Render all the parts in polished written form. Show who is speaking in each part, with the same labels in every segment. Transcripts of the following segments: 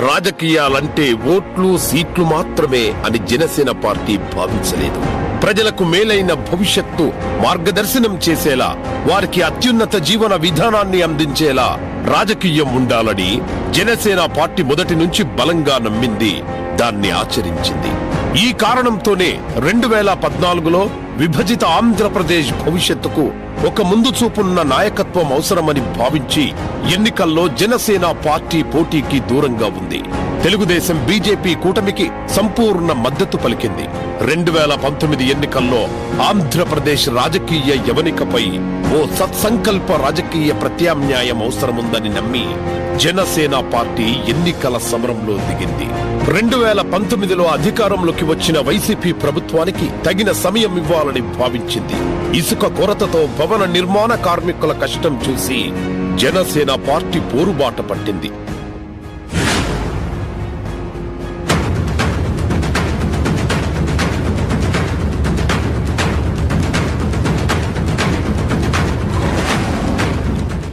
Speaker 1: రాజకీయాలంటే ఓట్లు సీట్లు మాత్రమే అని జనసేన పార్టీ భావించలేదు. ప్రజలకు మేలైన భవిష్యత్తు మార్గదర్శనం చేసేలా, వారికి అత్యున్నత జీవన విధానాన్ని అందించేలా రాజకీయం ఉండాలని జనసేన పార్టీ మొదటి నుంచి బలంగా నమ్మింది, దాన్ని ఆచరించింది. ఈ కారణంతోనే 2014లో విభజిత ఆంధ్రప్రదేశ్ భవిష్యత్తుకు ఒక ముందు చూపున్న నాయకత్వం అవసరమని భావించి ఎన్నికల్లో జనసేన పార్టీ పోటీకి దూరంగా ఉంది. తెలుగుదేశం బీజేపీ కూటమికి సంపూర్ణ మద్దతు పలికింది. 2019 ఎన్నికల్లో ఆంధ్రప్రదేశ్ రాజకీయ యవనికపై ఓ సత్సంకల్ప రాజకీయ ప్రత్యామ్నాయం అవసరముందని నమ్మి జనసేన పార్టీ ఎన్నికల సమరంలో దిగింది. 2019లో అధికారంలోకి వచ్చిన వైసీపీ ప్రభుత్వానికి తగిన సమయం ఇవ్వాలని భావించింది. ఇసుక కొరతతో భవన నిర్మాణ కార్మికుల కష్టం చూసి జనసేన పార్టీ పోరుబాట పట్టింది.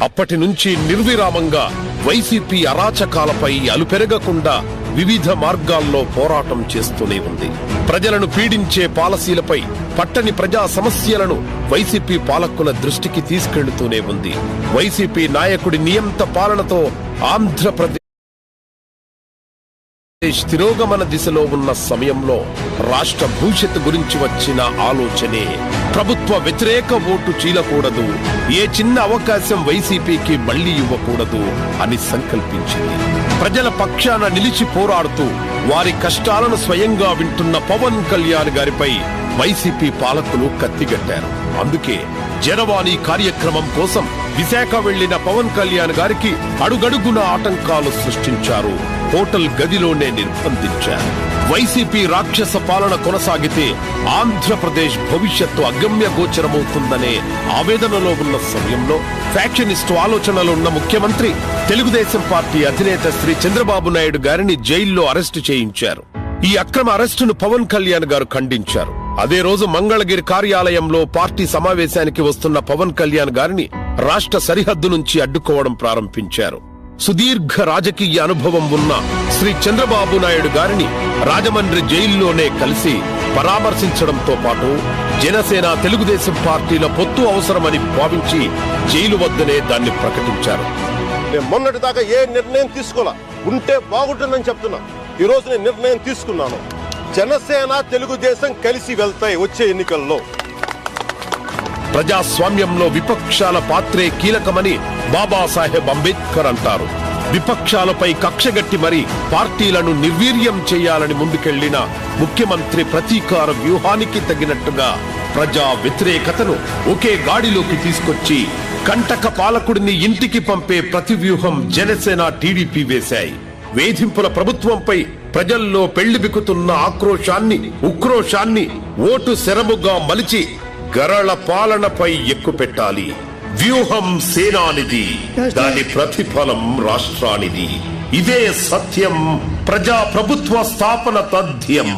Speaker 1: అప్పటి నుంచి నిర్విరామంగా వైసీపీ అరాచకాలపై అలుపెరగకుండా వివిధ మార్గాల్లో పోరాటం చేస్తూనే ఉంది. ప్రజలను పీడించే పాలసీలపై, పట్టని ప్రజా సమస్యలను వైసీపీ పాలకుల దృష్టికి తీసుకెళ్తూనే ఉంది. వైసీపీ నాయకుడి నియంత పాలనతో ఆంధ్రప్రదేశ్ తిరోగమన దిశలో ఉన్న సమయంలో రాష్ట్ర భవిష్యత్తు గురించి వచ్చిన ఆలోచనే ప్రభుత్వ వ్యతిరేక ఓటు చీలకూడదు, ఏ చిన్న అవకాశం వైసీపీకి మళ్లీ ఇవ్వకూడదు అని సంకల్పించింది. ప్రజల పక్షాన నిలిచి పోరాడుతూ వారి కష్టాలను స్వయంగా వింటున్న పవన్ కళ్యాణ్ గారిపై వైసీపీ పాలకులు కత్తిగట్టారు. అందుకే జనవాణి కార్యక్రమం కోసం విశాఖ వెళ్లిన పవన్ కళ్యాణ్ గారికి అడుగడుగున ఆటంకాలు సృష్టించారు, హోటల్ గదిలోనే నిర్బంధించారు. వైసీపీ రాక్షస పాలన కొనసాగితే ఆంధ్రప్రదేశ్ భవిష్యత్తు అగమ్య గోచరమవుతుందనే ఆవేదనలో ఉన్న సమయంలో ఫ్యాక్షనిస్టు ఆలోచనలున్న ముఖ్యమంత్రి తెలుగుదేశం పార్టీ అధినేత శ్రీ చంద్రబాబు నాయుడు గారిని జైల్లో అరెస్టు చేయించారు. ఈ అక్రమ అరెస్టును పవన్ కళ్యాణ్ గారు ఖండించారు. అదే రోజు మంగళగిరి కార్యాలయంలో పార్టీ సమావేశానికి వస్తున్న పవన్ కళ్యాణ్ గారిని రాష్ట్ర సరిహద్దు నుంచి అడ్డుకోవడం ప్రారంభించారు. సుదీర్ఘ రాజకీయ అనుభవం ఉన్న శ్రీ చంద్రబాబు నాయుడు గారిని రాజమండ్రి జైల్లోనే కలిసి పరామర్శించడంతో పాటు జనసేన తెలుగుదేశం పార్టీల పొత్తు అవసరమని భావించి జైలు వద్దనే దాన్ని ప్రకటించారు.
Speaker 2: మొన్నటి దాకా ఏ నిర్ణయం తీసుకోవాలా ఉంటే బాగుంటుందని చెప్తున్నా. ఈ రోజు నేను నిర్ణయం తీసుకున్నాను. జనసేన తెలుగుదేశం కలిసి వెళ్తాయి వచ్చే ఎన్నికల్లో.
Speaker 1: ప్రజాస్వామ్యంలో విపక్షాల పాత్రే కీలకమని బాబాసాహెబ్ అంబేద్కర్ అంటారు. విపక్షాలపై కక్షగట్టి మరి పార్టీలను నిర్వీర్యం చేయాలని ముందుకెళ్లిన ముఖ్యమంత్రి ప్రతీకార వ్యూహానికి తగినట్టుగా ప్రజా వ్యతిరేకతను ఒకే గాడిలోకి తీసుకొచ్చి కంటక పాలకుడిని ఇంటికి పంపే ప్రతి వ్యూహం జనసేన టీడీపీ వేశాయి. వేధింపుల ప్రభుత్వంపై ప్రజల్లో పెళ్లిబికుతున్న ఆక్రోశాన్ని, ఉక్రోశాన్ని ఓటు శరముగా మలిచి గరళ పాలనపై ఎక్కుపెట్టాలి. వ్యూహం సేనానిది, దాని ప్రతిఫలం రాష్ట్రానిది. ఇదే సత్యం, ప్రజా ప్రభుత్వ స్థాపన తథ్యం.